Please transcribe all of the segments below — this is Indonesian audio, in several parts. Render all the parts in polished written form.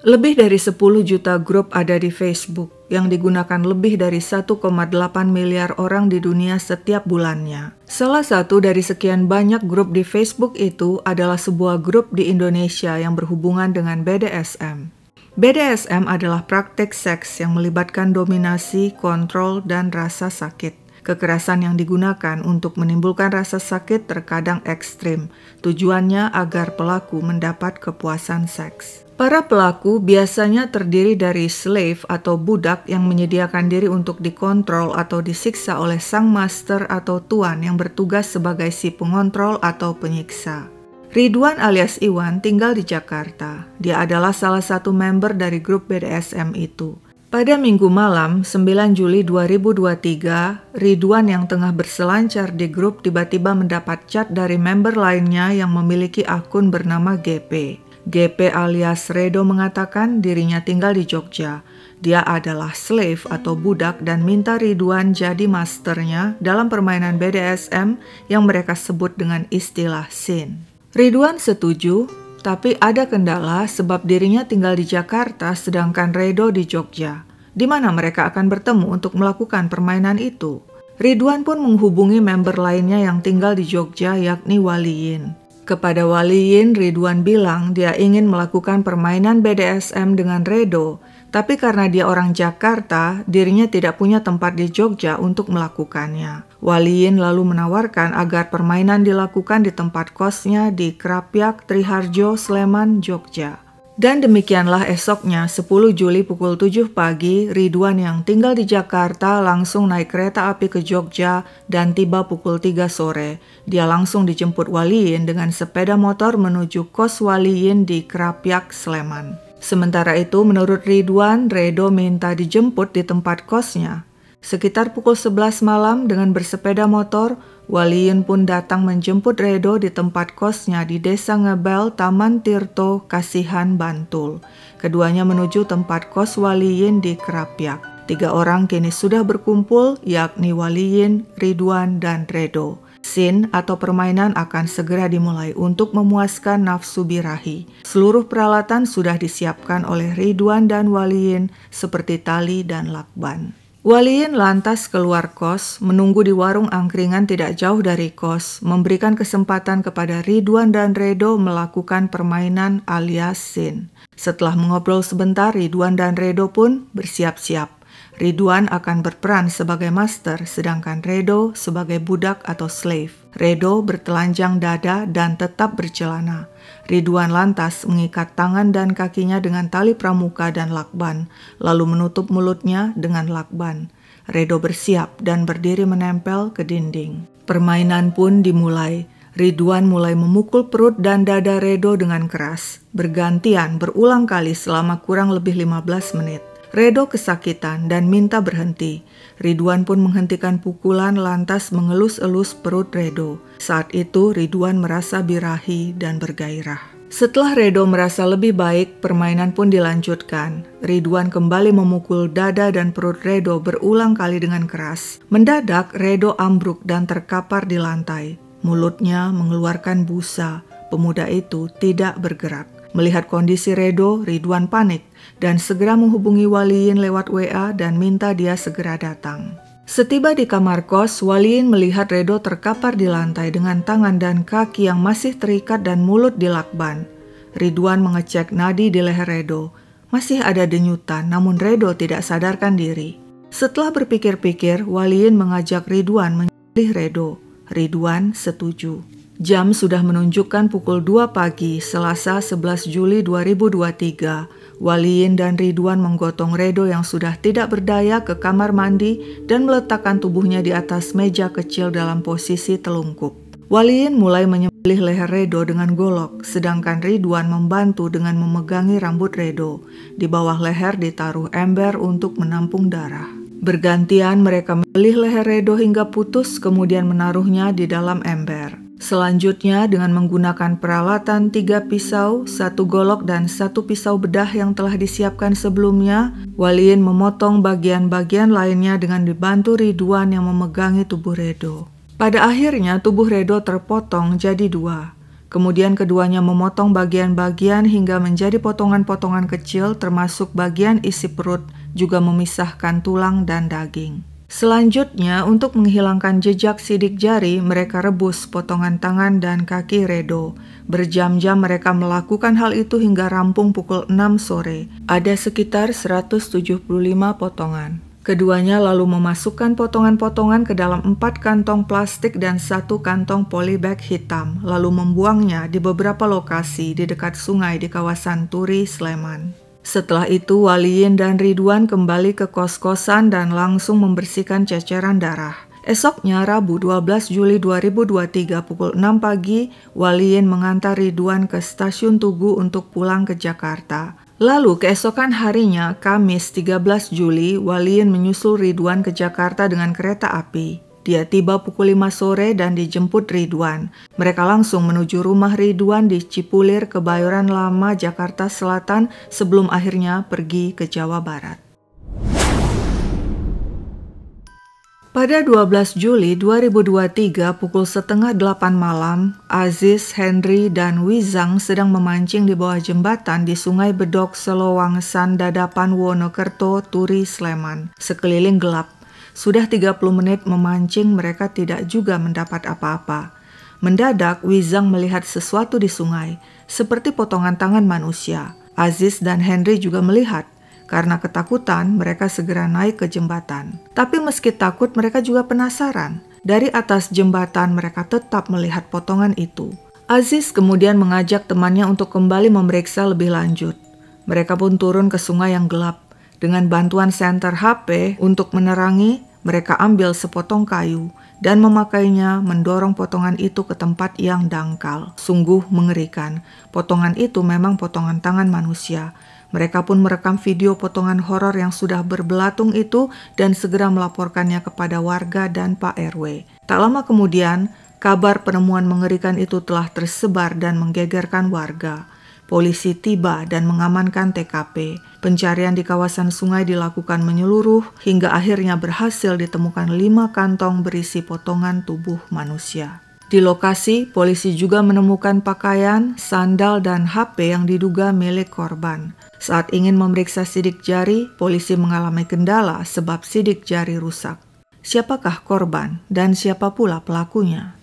Lebih dari 10 juta grup ada di Facebook yang digunakan lebih dari 1,8 miliar orang di dunia setiap bulannya. Salah satu dari sekian banyak grup di Facebook itu adalah sebuah grup di Indonesia yang berhubungan dengan BDSM. BDSM adalah praktik seks yang melibatkan dominasi, kontrol, dan rasa sakit. Kekerasan yang digunakan untuk menimbulkan rasa sakit terkadang ekstrim. Tujuannya agar pelaku mendapat kepuasan seks. Para pelaku biasanya terdiri dari slave atau budak yang menyediakan diri untuk dikontrol atau disiksa oleh sang master atau tuan yang bertugas sebagai si pengontrol atau penyiksa. Ridwan alias Iwan tinggal di Jakarta. Dia adalah salah satu member dari grup BDSM itu. Pada Minggu malam, 9 Juli 2023, Ridwan yang tengah berselancar di grup tiba-tiba mendapat chat dari member lainnya yang memiliki akun bernama GP. GP alias Redo mengatakan dirinya tinggal di Jogja. Dia adalah slave atau budak dan minta Ridwan jadi masternya dalam permainan BDSM yang mereka sebut dengan istilah sin. Ridwan setuju, tapi ada kendala sebab dirinya tinggal di Jakarta sedangkan Redo di Jogja. Di mana mereka akan bertemu untuk melakukan permainan itu? Ridwan pun menghubungi member lainnya yang tinggal di Jogja yakni Waliyin. Kepada Waliyin, Ridwan bilang dia ingin melakukan permainan BDSM dengan Redo, tapi karena dia orang Jakarta, dirinya tidak punya tempat di Jogja untuk melakukannya. Waliyin lalu menawarkan agar permainan dilakukan di tempat kosnya di Krapyak, Triharjo, Sleman, Jogja. Dan demikianlah esoknya 10 Juli pukul 7 pagi, Ridwan yang tinggal di Jakarta langsung naik kereta api ke Jogja dan tiba pukul 3 sore. Dia langsung dijemput Waliyin dengan sepeda motor menuju kos Waliyin di Krapyak, Sleman. Sementara itu menurut Ridwan, Redo minta dijemput di tempat kosnya. Sekitar pukul 11 malam dengan bersepeda motor, Waliyin pun datang menjemput Redo di tempat kosnya di Desa Ngebel, Taman Tirto, Kasihan, Bantul. Keduanya menuju tempat kos Waliyin di Krapyak. 3 orang kini sudah berkumpul, yakni Waliyin, Ridwan, dan Redo. Sin atau permainan akan segera dimulai untuk memuaskan nafsu birahi. Seluruh peralatan sudah disiapkan oleh Ridwan dan Waliyin seperti tali dan lakban. Waliyin lantas keluar kos, menunggu di warung angkringan tidak jauh dari kos, memberikan kesempatan kepada Ridwan dan Redo melakukan permainan alias sin. Setelah mengobrol sebentar, Ridwan dan Redo pun bersiap-siap. Ridwan akan berperan sebagai master, sedangkan Redo sebagai budak atau slave. Redo bertelanjang dada dan tetap bercelana. Ridwan lantas mengikat tangan dan kakinya dengan tali pramuka dan lakban, lalu menutup mulutnya dengan lakban. Redo bersiap dan berdiri menempel ke dinding. Permainan pun dimulai. Ridwan mulai memukul perut dan dada Redo dengan keras. Bergantian berulang kali selama kurang lebih 15 menit. Redo kesakitan dan minta berhenti. Ridwan pun menghentikan pukulan lantas mengelus-elus perut Redo. Saat itu Ridwan merasa birahi dan bergairah. Setelah Redo merasa lebih baik, permainan pun dilanjutkan. Ridwan kembali memukul dada dan perut Redo berulang kali dengan keras. Mendadak Redo ambruk dan terkapar di lantai. Mulutnya mengeluarkan busa. Pemuda itu tidak bergerak. Melihat kondisi Redo, Ridwan panik dan segera menghubungi Waliyin lewat WA dan minta dia segera datang. Setiba di kamar kos, Waliyin melihat Redo terkapar di lantai dengan tangan dan kaki yang masih terikat dan mulut dilakban. Ridwan mengecek nadi di leher Redo. Masih ada denyutan, namun Redo tidak sadarkan diri. Setelah berpikir-pikir, Waliyin mengajak Ridwan menyembelih Redo. Ridwan setuju. Jam sudah menunjukkan pukul 2 pagi, Selasa 11 Juli 2023. Waliyin dan Ridwan menggotong Redo yang sudah tidak berdaya ke kamar mandi dan meletakkan tubuhnya di atas meja kecil dalam posisi telungkup. Waliyin mulai menyembelih leher Redo dengan golok, sedangkan Ridwan membantu dengan memegangi rambut Redo. Di bawah leher ditaruh ember untuk menampung darah. Bergantian mereka membelih leher Redo hingga putus, kemudian menaruhnya di dalam ember. Selanjutnya dengan menggunakan peralatan 3 pisau, 1 golok dan 1 pisau bedah yang telah disiapkan sebelumnya, Waliyin memotong bagian-bagian lainnya dengan dibantu Ridwan yang memegangi tubuh Redo. Pada akhirnya tubuh Redo terpotong jadi 2. Kemudian keduanya memotong bagian-bagian hingga menjadi potongan-potongan kecil termasuk bagian isi perut, juga memisahkan tulang dan daging. Selanjutnya, untuk menghilangkan jejak sidik jari, mereka rebus potongan tangan dan kaki Redo. Berjam-jam mereka melakukan hal itu hingga rampung pukul 6 sore. Ada sekitar 175 potongan. Keduanya lalu memasukkan potongan-potongan ke dalam 4 kantong plastik dan 1 kantong polybag hitam, lalu membuangnya di beberapa lokasi di dekat sungai di kawasan Turi, Sleman. Setelah itu, Waliyin dan Ridwan kembali ke kos-kosan dan langsung membersihkan ceceran darah. Esoknya, Rabu 12 Juli 2023 pukul 6 pagi, Waliyin mengantar Ridwan ke stasiun Tugu untuk pulang ke Jakarta. Lalu keesokan harinya, Kamis 13 Juli, Waliyin menyusul Ridwan ke Jakarta dengan kereta api. Dia tiba pukul 5 sore dan dijemput Ridwan. Mereka langsung menuju rumah Ridwan di Cipulir, Kebayoran Lama, Jakarta Selatan sebelum akhirnya pergi ke Jawa Barat. Pada 12 Juli 2023 pukul setengah 8 malam, Aziz, Henry, dan Wizang sedang memancing di bawah jembatan di Sungai Bedok, Selowangsan, Dadapan, Wonokerto, Turi, Sleman. Sekeliling gelap. Sudah 30 menit memancing, mereka tidak juga mendapat apa-apa. Mendadak, Wizang melihat sesuatu di sungai, seperti potongan tangan manusia. Aziz dan Henry juga melihat. Karena ketakutan, mereka segera naik ke jembatan. Tapi meski takut, mereka juga penasaran. Dari atas jembatan, mereka tetap melihat potongan itu. Aziz kemudian mengajak temannya untuk kembali memeriksa lebih lanjut. Mereka pun turun ke sungai yang gelap. Dengan bantuan senter HP untuk menerangi, mereka ambil sepotong kayu dan memakainya mendorong potongan itu ke tempat yang dangkal. Sungguh mengerikan. Potongan itu memang potongan tangan manusia. Mereka pun merekam video potongan horor yang sudah berbelatung itu dan segera melaporkannya kepada warga dan Pak RW. Tak lama kemudian, kabar penemuan mengerikan itu telah tersebar dan menggegerkan warga. Polisi tiba dan mengamankan TKP. Pencarian di kawasan sungai dilakukan menyeluruh hingga akhirnya berhasil ditemukan 5 kantong berisi potongan tubuh manusia. Di lokasi, polisi juga menemukan pakaian, sandal, dan HP yang diduga milik korban. Saat ingin memeriksa sidik jari, polisi mengalami kendala sebab sidik jari rusak. Siapakah korban dan siapa pula pelakunya?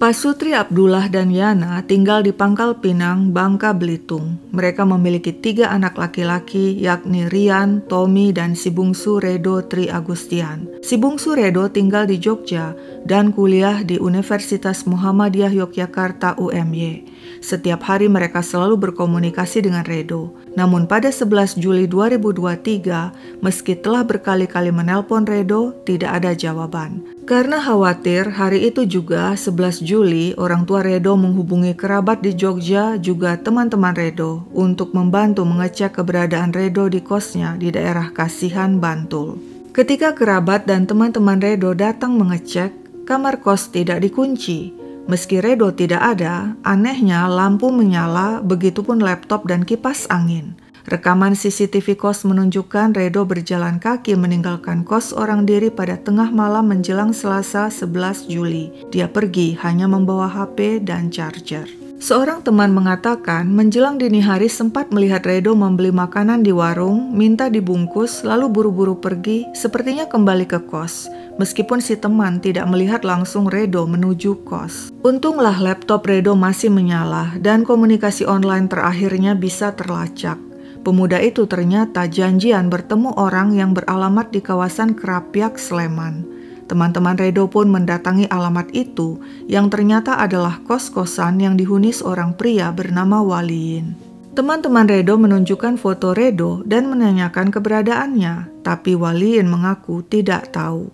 Pasutri Abdullah dan Yana tinggal di Pangkal Pinang, Bangka Belitung. Mereka memiliki 3 anak laki-laki, yakni Rian, Tommy, dan si bungsu Redo Tri Agustian. Si bungsu Redo tinggal di Jogja dan kuliah di Universitas Muhammadiyah Yogyakarta UMY. Setiap hari mereka selalu berkomunikasi dengan Redo. Namun pada 11 Juli 2023, meski telah berkali-kali menelpon Redo, tidak ada jawaban. Karena khawatir, hari itu juga 11 Juli, orang tua Redo menghubungi kerabat di Jogja, juga teman-teman Redo, untuk membantu mengecek keberadaan Redo di kosnya di daerah Kasihan, Bantul. Ketika kerabat dan teman-teman Redo datang mengecek, kamar kos tidak dikunci. Meski Redo tidak ada, anehnya lampu menyala, begitupun laptop dan kipas angin. Rekaman CCTV kos menunjukkan Redo berjalan kaki meninggalkan kos orang diri pada tengah malam menjelang Selasa 11 Juli. Dia pergi hanya membawa HP dan charger. Seorang teman mengatakan menjelang dini hari sempat melihat Redo membeli makanan di warung, minta dibungkus, lalu buru-buru pergi, sepertinya kembali ke kos. Meskipun si teman tidak melihat langsung Redo menuju kos. Untunglah laptop Redo masih menyala dan komunikasi online terakhirnya bisa terlacak. Pemuda itu ternyata janjian bertemu orang yang beralamat di kawasan Krapyak, Sleman. Teman-teman Redo pun mendatangi alamat itu yang ternyata adalah kos-kosan yang dihuni seorang pria bernama Waliyin. Teman-teman Redo menunjukkan foto Redo dan menanyakan keberadaannya, tapi Waliyin mengaku tidak tahu.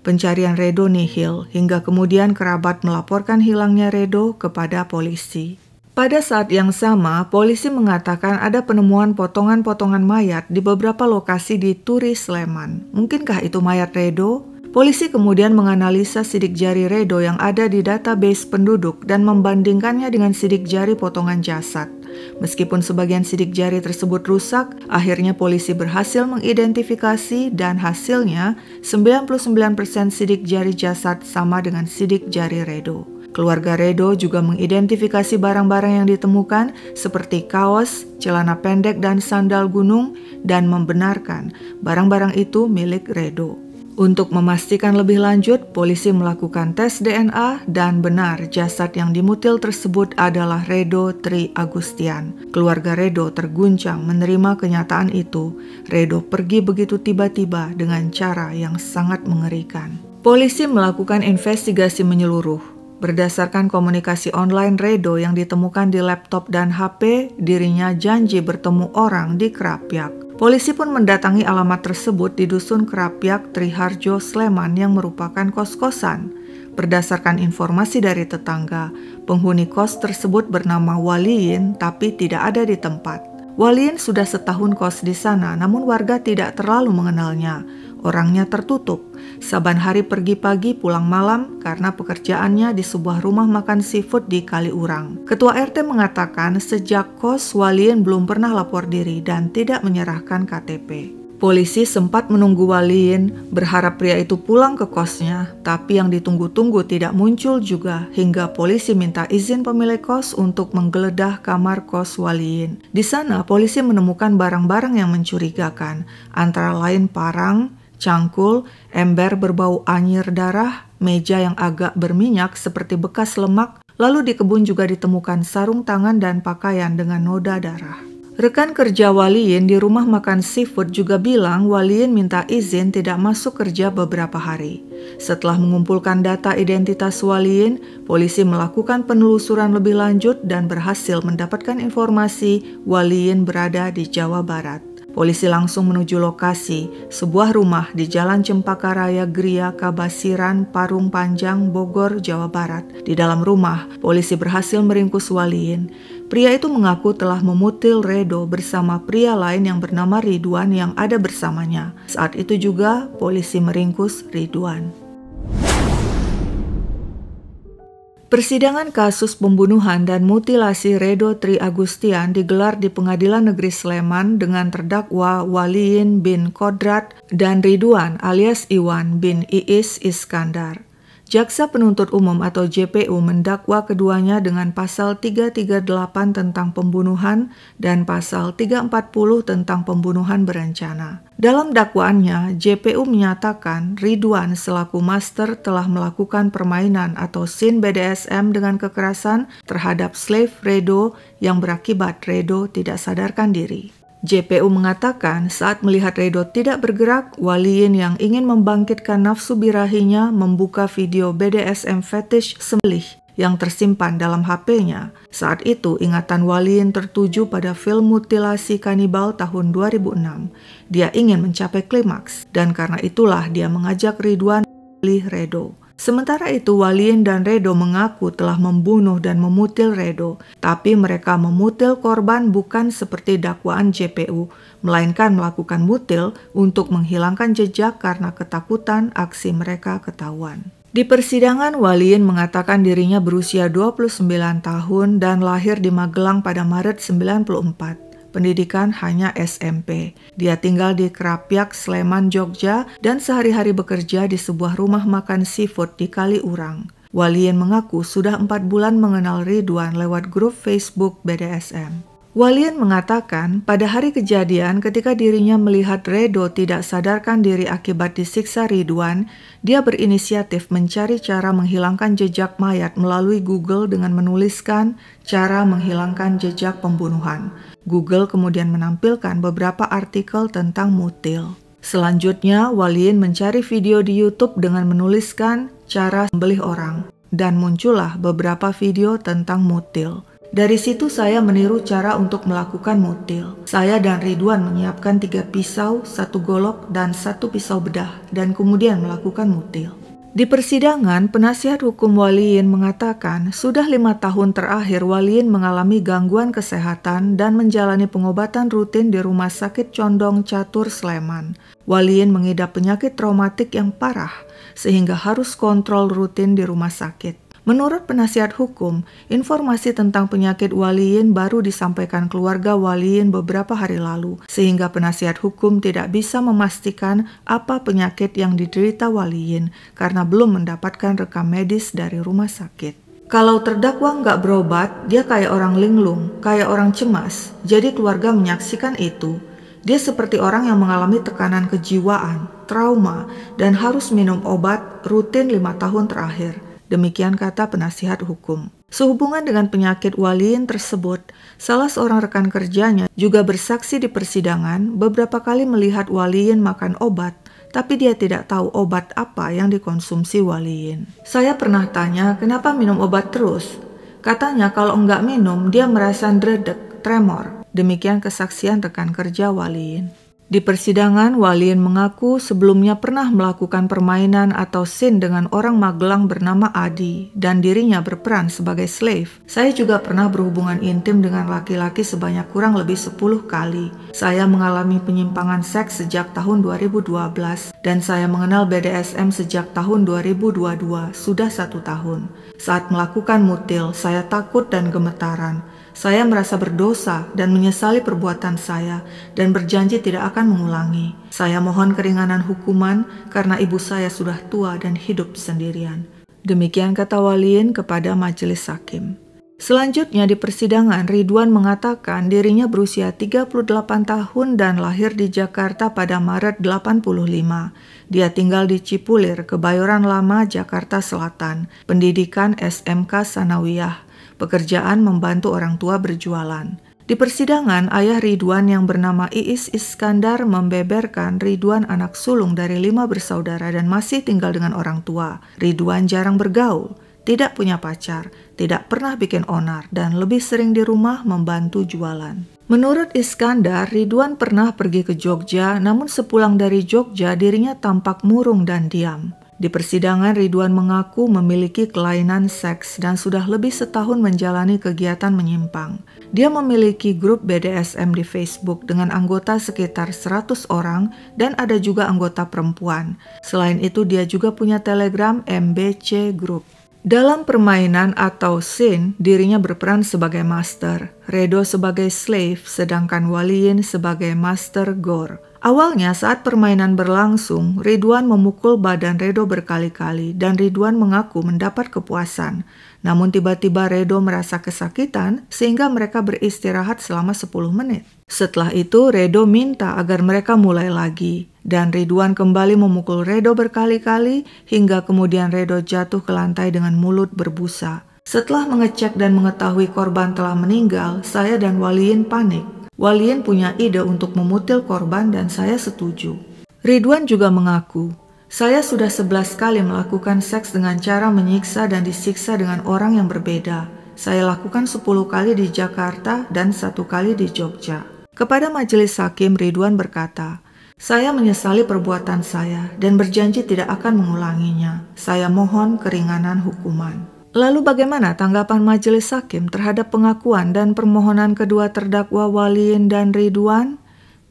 Pencarian Redo nihil hingga kemudian kerabat melaporkan hilangnya Redo kepada polisi. Pada saat yang sama, polisi mengatakan ada penemuan potongan-potongan mayat di beberapa lokasi di Turi, Sleman. Mungkinkah itu mayat Redo? Polisi kemudian menganalisa sidik jari Redo yang ada di database penduduk dan membandingkannya dengan sidik jari potongan jasad. Meskipun sebagian sidik jari tersebut rusak, akhirnya polisi berhasil mengidentifikasi dan hasilnya 99% sidik jari jasad sama dengan sidik jari Redo. Keluarga Redo juga mengidentifikasi barang-barang yang ditemukan seperti kaos, celana pendek, dan sandal gunung dan membenarkan barang-barang itu milik Redo. Untuk memastikan lebih lanjut, polisi melakukan tes DNA dan benar jasad yang dimutil tersebut adalah Redo Tri Agustian. Keluarga Redo terguncang menerima kenyataan itu. Redo pergi begitu tiba-tiba dengan cara yang sangat mengerikan. Polisi melakukan investigasi menyeluruh. Berdasarkan komunikasi online Redo yang ditemukan di laptop dan HP, dirinya janji bertemu orang di Krapyak. Polisi pun mendatangi alamat tersebut di Dusun Krapyak, Triharjo, Sleman yang merupakan kos-kosan. Berdasarkan informasi dari tetangga, penghuni kos tersebut bernama Waliin tapi tidak ada di tempat. Waliin sudah setahun kos di sana, namun warga tidak terlalu mengenalnya. Orangnya tertutup. Saban hari pergi pagi pulang malam karena pekerjaannya di sebuah rumah makan seafood di Kaliurang. Ketua RT mengatakan sejak kos Waliin belum pernah lapor diri dan tidak menyerahkan KTP. Polisi sempat menunggu Waliin, berharap pria itu pulang ke kosnya, tapi yang ditunggu-tunggu tidak muncul juga hingga polisi minta izin pemilik kos untuk menggeledah kamar kos Waliin. Di sana polisi menemukan barang-barang yang mencurigakan, antara lain parang, cangkul, ember berbau anyir darah, meja yang agak berminyak seperti bekas lemak, lalu di kebun juga ditemukan sarung tangan dan pakaian dengan noda darah. Rekan kerja Waliin di rumah makan seafood juga bilang Waliin minta izin tidak masuk kerja beberapa hari. Setelah mengumpulkan data identitas Waliin, polisi melakukan penelusuran lebih lanjut dan berhasil mendapatkan informasi Waliin berada di Jawa Barat. Polisi langsung menuju lokasi, sebuah rumah di Jalan Cempaka Raya Gria, Kabasiran, Parung Panjang, Bogor, Jawa Barat. Di dalam rumah, polisi berhasil meringkus Waliin. Pria itu mengaku telah memutil Redo bersama pria lain yang bernama Ridwan yang ada bersamanya. Saat itu juga, polisi meringkus Ridwan. Persidangan kasus pembunuhan dan mutilasi Redo Tri Agustian digelar di Pengadilan Negeri Sleman dengan terdakwa Waliin bin Kodrat dan Ridwan alias Iwan bin Iis Iskandar. Jaksa Penuntut Umum atau JPU mendakwa keduanya dengan pasal 338 tentang pembunuhan dan pasal 340 tentang pembunuhan berencana. Dalam dakwaannya, JPU menyatakan Ridwan selaku master telah melakukan permainan atau sin BDSM dengan kekerasan terhadap slave Redo yang berakibat Redo tidak sadarkan diri. JPU mengatakan saat melihat Redo tidak bergerak, Waliin yang ingin membangkitkan nafsu birahinya membuka video BDSM fetish sembelih yang tersimpan dalam HP-nya. Saat itu ingatan Waliin tertuju pada film mutilasi kanibal tahun 2006. Dia ingin mencapai klimaks dan karena itulah dia mengajak Ridwan memilih Redo. Sementara itu Waliin dan Redo mengaku telah membunuh dan memutil Redo, tapi mereka memutil korban bukan seperti dakwaan JPU, melainkan melakukan mutil untuk menghilangkan jejak karena ketakutan aksi mereka ketahuan. Di persidangan, Waliin mengatakan dirinya berusia 29 tahun dan lahir di Magelang pada Maret 94. Pendidikan hanya SMP. Dia tinggal di Krapyak, Sleman, Jogja, dan sehari-hari bekerja di sebuah rumah makan seafood di Kaliurang. Waliin mengaku sudah 4 bulan mengenal Ridwan lewat grup Facebook BDSM. Waliin mengatakan pada hari kejadian ketika dirinya melihat Redo tidak sadarkan diri akibat disiksa Ridwan, dia berinisiatif mencari cara menghilangkan jejak mayat melalui Google dengan menuliskan cara menghilangkan jejak pembunuhan. Google kemudian menampilkan beberapa artikel tentang mutil. Selanjutnya, Waliin mencari video di YouTube dengan menuliskan cara sembelih orang dan muncullah beberapa video tentang mutil. Dari situ saya meniru cara untuk melakukan mutil. Saya dan Ridwan menyiapkan 3 pisau, 1 golok, dan 1 pisau bedah, dan kemudian melakukan mutil. Di persidangan, penasihat hukum Waliin mengatakan sudah 5 tahun terakhir Waliin mengalami gangguan kesehatan dan menjalani pengobatan rutin di Rumah Sakit Condong Catur Sleman. Waliin mengidap penyakit traumatik yang parah. sehingga harus kontrol rutin di rumah sakit. Menurut penasihat hukum, informasi tentang penyakit Waliyin baru disampaikan keluarga Waliyin beberapa hari lalu, sehingga penasihat hukum tidak bisa memastikan apa penyakit yang diderita Waliyin karena belum mendapatkan rekam medis dari rumah sakit. Kalau terdakwa nggak berobat, dia kayak orang linglung, kayak orang cemas. Jadi keluarga menyaksikan itu. Dia seperti orang yang mengalami tekanan kejiwaan, trauma, dan harus minum obat rutin 5 tahun terakhir. Demikian kata penasihat hukum. Sehubungan dengan penyakit Waliyin tersebut, salah seorang rekan kerjanya juga bersaksi di persidangan beberapa kali melihat Waliyin makan obat, tapi dia tidak tahu obat apa yang dikonsumsi Waliyin. Saya pernah tanya kenapa minum obat terus. Katanya kalau enggak minum dia merasa ndredeg, tremor. Demikian kesaksian rekan kerja Waliyin. Di persidangan, Waliyin mengaku sebelumnya pernah melakukan permainan atau sin dengan orang Magelang bernama Adi dan dirinya berperan sebagai slave. Saya juga pernah berhubungan intim dengan laki-laki sebanyak kurang lebih 10 kali. Saya mengalami penyimpangan seks sejak tahun 2012 dan saya mengenal BDSM sejak tahun 2022, sudah 1 tahun. Saat melakukan mutil, saya takut dan gemetaran. Saya merasa berdosa dan menyesali perbuatan saya dan berjanji tidak akan mengulangi. Saya mohon keringanan hukuman karena ibu saya sudah tua dan hidup sendirian. Demikian kata Waliyin kepada majelis hakim. Selanjutnya di persidangan, Ridwan mengatakan dirinya berusia 38 tahun dan lahir di Jakarta pada Maret 85. Dia tinggal di Cipulir, Kebayoran Lama, Jakarta Selatan. Pendidikan SMK Sanawiyah. Pekerjaan membantu orang tua berjualan. Di persidangan, ayah Ridwan yang bernama Iis Iskandar membeberkan Ridwan anak sulung dari 5 bersaudara dan masih tinggal dengan orang tua. Ridwan jarang bergaul, tidak punya pacar, tidak pernah bikin onar, dan lebih sering di rumah membantu jualan. Menurut Iskandar, Ridwan pernah pergi ke Jogja, namun sepulang dari Jogja dirinya tampak murung dan diam. Di persidangan, Ridwan mengaku memiliki kelainan seks dan sudah lebih setahun menjalani kegiatan menyimpang. Dia memiliki grup BDSM di Facebook dengan anggota sekitar 100 orang dan ada juga anggota perempuan. Selain itu, dia juga punya Telegram MBC Group. Dalam permainan atau sin, dirinya berperan sebagai master, Redo sebagai slave, sedangkan Waliyin sebagai master Gor. Awalnya saat permainan berlangsung, Ridwan memukul badan Redo berkali-kali dan Ridwan mengaku mendapat kepuasan. Namun tiba-tiba Redo merasa kesakitan sehingga mereka beristirahat selama 10 menit. Setelah itu Redo minta agar mereka mulai lagi dan Ridwan kembali memukul Redo berkali-kali hingga kemudian Redo jatuh ke lantai dengan mulut berbusa. Setelah mengecek dan mengetahui korban telah meninggal, saya dan Waliyin panik. Waliyin punya ide untuk memutil korban dan saya setuju. Ridwan juga mengaku, saya sudah 11 kali melakukan seks dengan cara menyiksa dan disiksa dengan orang yang berbeda. Saya lakukan 10 kali di Jakarta dan 1 kali di Jogja. Kepada majelis hakim, Ridwan berkata, saya menyesali perbuatan saya dan berjanji tidak akan mengulanginya. Saya mohon keringanan hukuman. Lalu bagaimana tanggapan majelis hakim terhadap pengakuan dan permohonan kedua terdakwa Waliyin dan Ridwan?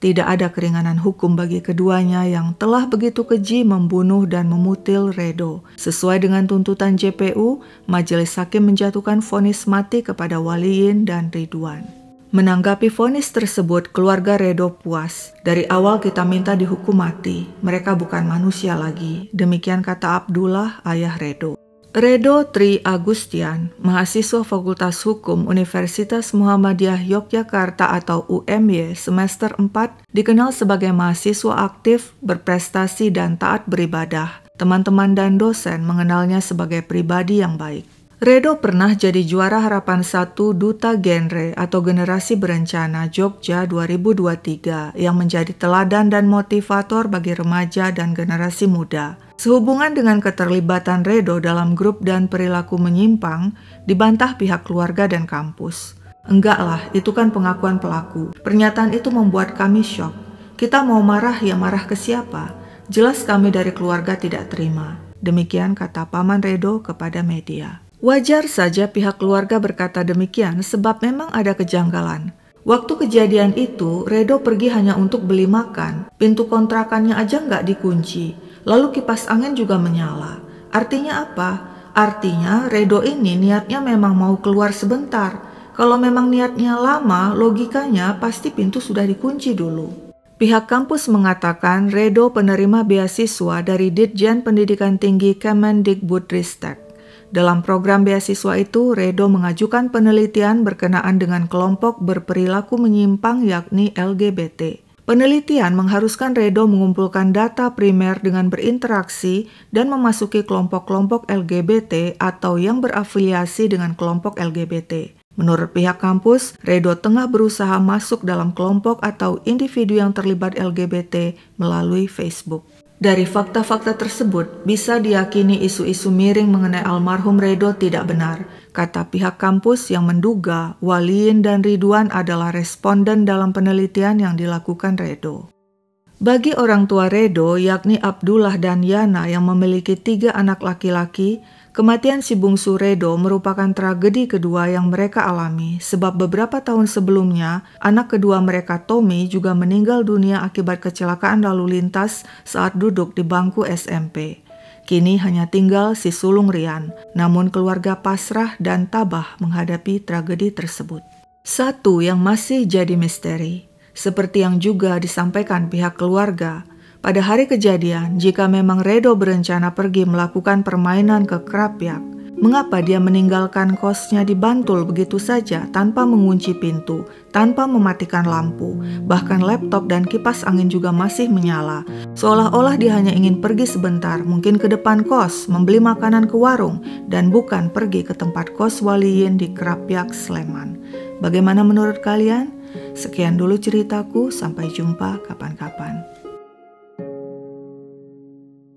Tidak ada keringanan hukum bagi keduanya yang telah begitu keji membunuh dan memutil Redo. Sesuai dengan tuntutan JPU, majelis hakim menjatuhkan vonis mati kepada Waliyin dan Ridwan. Menanggapi vonis tersebut, keluarga Redo puas. Dari awal kita minta dihukum mati, mereka bukan manusia lagi. Demikian kata Abdullah, ayah Redo. Redo Tri Agustian, mahasiswa Fakultas Hukum Universitas Muhammadiyah Yogyakarta atau UMY semester 4, dikenal sebagai mahasiswa aktif, berprestasi dan taat beribadah. Teman-teman dan dosen mengenalnya sebagai pribadi yang baik. Redo pernah jadi juara Harapan 1 Duta Genre atau Generasi Berencana Jogja 2023 yang menjadi teladan dan motivator bagi remaja dan generasi muda. Sehubungan dengan keterlibatan Redo dalam grup dan perilaku menyimpang, dibantah pihak keluarga dan kampus. Enggak lah, itu kan pengakuan pelaku. Pernyataan itu membuat kami syok. Kita mau marah ya marah ke siapa? Jelas kami dari keluarga tidak terima. Demikian kata Paman Redo kepada media. Wajar saja pihak keluarga berkata demikian sebab memang ada kejanggalan. Waktu kejadian itu, Redo pergi hanya untuk beli makan. Pintu kontrakannya aja nggak dikunci. Lalu kipas angin juga menyala. Artinya apa? Artinya Redo ini niatnya memang mau keluar sebentar. Kalau memang niatnya lama, logikanya pasti pintu sudah dikunci dulu. Pihak kampus mengatakan Redo penerima beasiswa dari Ditjen Pendidikan Tinggi Kemendikbudristek. Dalam program beasiswa itu, Redo mengajukan penelitian berkenaan dengan kelompok berperilaku menyimpang yakni LGBT. Penelitian mengharuskan Redo mengumpulkan data primer dengan berinteraksi dan memasuki kelompok-kelompok LGBT atau yang berafiliasi dengan kelompok LGBT. Menurut pihak kampus, Redo tengah berusaha masuk dalam kelompok atau individu yang terlibat LGBT melalui Facebook. Dari fakta-fakta tersebut, bisa diyakini isu-isu miring mengenai almarhum Redo tidak benar, kata pihak kampus yang menduga Waliin dan Ridwan adalah responden dalam penelitian yang dilakukan Redo. Bagi orang tua Redo, yakni Abdullah dan Yana yang memiliki 3 anak laki-laki, kematian si bungsu Redo merupakan tragedi kedua yang mereka alami sebab beberapa tahun sebelumnya, anak kedua mereka Tommy juga meninggal dunia akibat kecelakaan lalu lintas saat duduk di bangku SMP. Kini hanya tinggal si sulung Rian, namun keluarga pasrah dan tabah menghadapi tragedi tersebut. Satu yang masih jadi misteri. Seperti yang juga disampaikan pihak keluarga, pada hari kejadian, jika memang Redo berencana pergi melakukan permainan ke Krapyak, mengapa dia meninggalkan kosnya di Bantul begitu saja tanpa mengunci pintu, tanpa mematikan lampu, bahkan laptop dan kipas angin juga masih menyala, seolah-olah dia hanya ingin pergi sebentar, mungkin ke depan kos, membeli makanan ke warung, dan bukan pergi ke tempat kos Waliin di Krapyak, Sleman. Bagaimana menurut kalian? Sekian dulu ceritaku, sampai jumpa kapan-kapan.